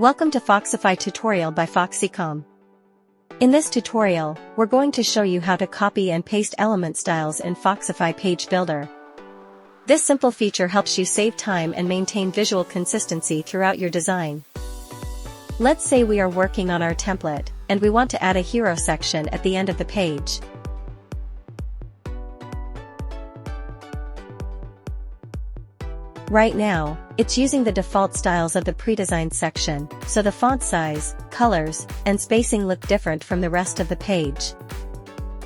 Welcome to Foxify tutorial by Foxicom. In this tutorial, we're going to show you how to copy and paste element styles in Foxify Page Builder. This simple feature helps you save time and maintain visual consistency throughout your design. Let's say we are working on our template, and we want to add a hero section at the end of the page. Right now, it's using the default styles of the pre-designed section, so the font size, colors, and spacing look different from the rest of the page.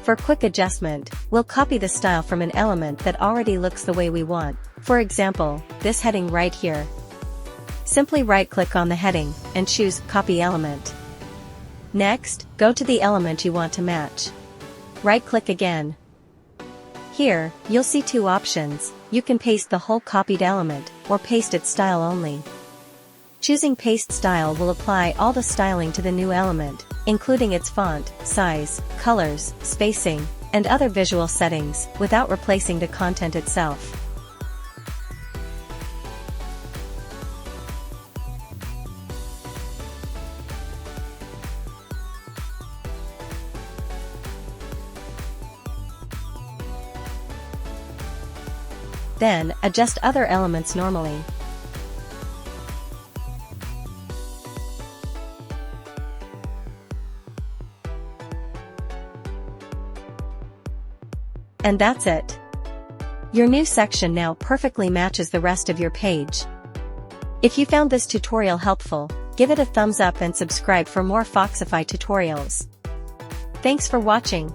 For quick adjustment, we'll copy the style from an element that already looks the way we want, for example, this heading right here. Simply right-click on the heading, and choose Copy Element. Next, go to the element you want to match. Right-click again. Here, you'll see two options. You can paste the whole copied element, or paste its style only. Choosing Paste Style will apply all the styling to the new element, including its font, size, colors, spacing, and other visual settings, without replacing the content itself. Then, adjust other elements normally. And that's it. Your new section now perfectly matches the rest of your page. If you found this tutorial helpful, give it a thumbs up and subscribe for more Foxify tutorials. Thanks for watching.